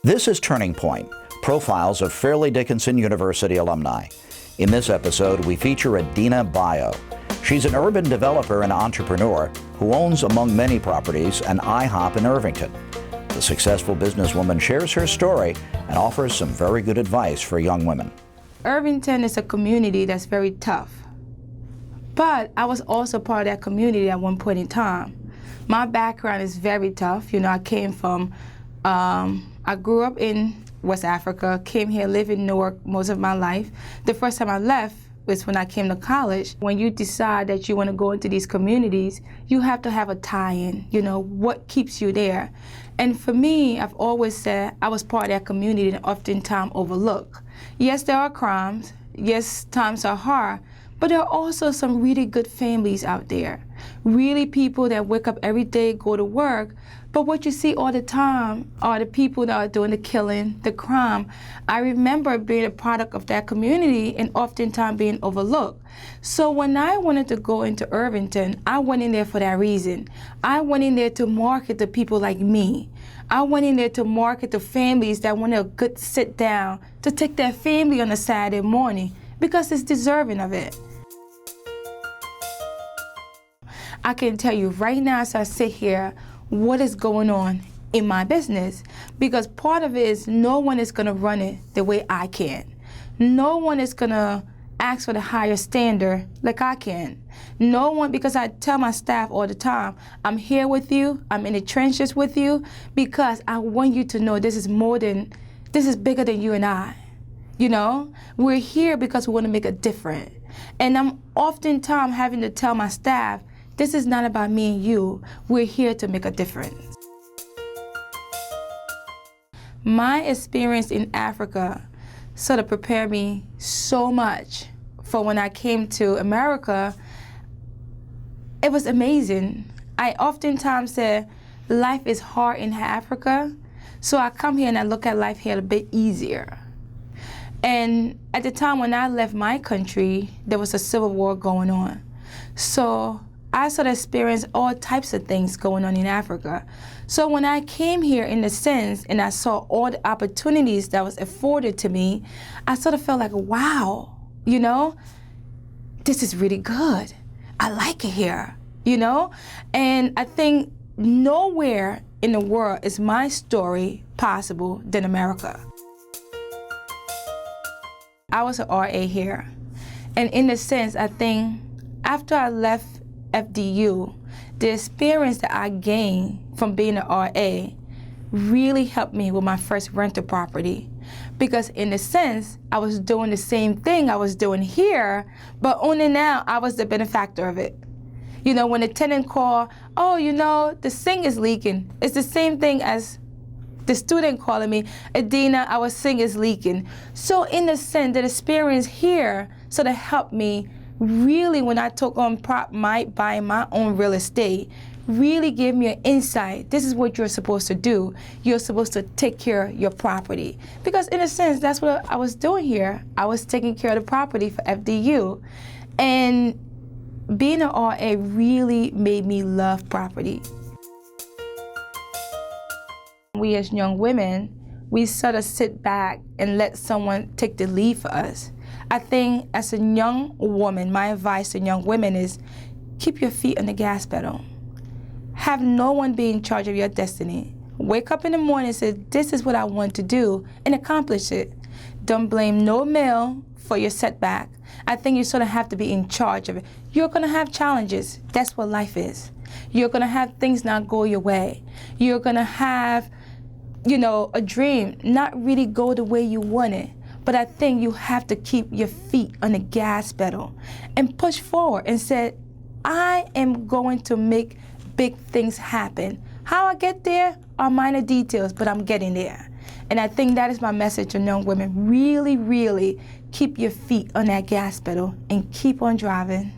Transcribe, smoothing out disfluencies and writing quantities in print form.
This is Turning Point, profiles of Fairleigh Dickinson University alumni. In this episode, we feature Adenah Bayoh. She's an urban developer and entrepreneur who owns, among many properties, an IHOP in Irvington. The successful businesswoman shares her story and offers some very good advice for young women. Irvington is a community that's very tough, but I was also part of that community at one point in time. My background is very tough. I came from, I grew up in West Africa, came here, lived in Newark most of my life. The first time I left was when I came to college. When you decide that you want to go into these communities, you have to have a tie-in, what keeps you there. And for me, I've always said I was part of that community and oftentimes overlooked. Yes, there are crimes. Yes, times are hard. But there are also some really good families out there. Really people that wake up every day, go to work. But what you see all the time are the people that are doing the killing, the crime. I remember being a product of that community and oftentimes being overlooked. So when I wanted to go into Irvington, I went in there for that reason. I went in there to market to people like me. I went in there to market to families that want a good sit down, to take their family on a Saturday morning, because it's deserving of it. I can tell you right now as I sit here what is going on in my business, because part of it is no one is going to run it the way I can. No one is going to ask for the higher standard like I can. No one, because I tell my staff all the time, I'm here with you, I'm in the trenches with you, because I want you to know this is bigger than you and I. We're here because we want to make a difference. And I'm oftentimes having to tell my staff, this is not about me and you. We're here to make a difference. My experience in Africa sort of prepared me so much for when I came to America. It was amazing. I oftentimes say life is hard in Africa, so I come here and I look at life here a bit easier. And at the time when I left my country, there was a civil war going on. So I sort of experienced all types of things going on in Africa. So when I came here, in a sense, and I saw all the opportunities that was afforded to me, I sort of felt like, wow, this is really good. I like it here, And I think nowhere in the world is my story possible than America. I was an RA here. And in a sense, I think after I left FDU, the experience that I gained from being an RA really helped me with my first rental property. Because in a sense, I was doing the same thing I was doing here, but only now I was the benefactor of it. When the tenant called, the sink is leaking, it's the same thing as the student calling me, Adenah, our sink is leaking. So in a sense, the experience here sort of helped me really, when I took on buying my own real estate, really gave me an insight. This is what you're supposed to do. You're supposed to take care of your property. Because in a sense, that's what I was doing here. I was taking care of the property for FDU. And being an RA really made me love property. We as young women, we sort of sit back and let someone take the lead for us. I think as a young woman, my advice to young women is keep your feet on the gas pedal. Have no one be in charge of your destiny. Wake up in the morning and say, this is what I want to do, and accomplish it. Don't blame no male for your setback. I think you sort of have to be in charge of it. You're going to have challenges. That's what life is. You're going to have things not go your way. You're going to have, a dream not really go the way you want it. But I think you have to keep your feet on the gas pedal and push forward and say, I am going to make big things happen. How I get there are minor details, but I'm getting there. And I think that is my message to young women. Really, really keep your feet on that gas pedal and keep on driving.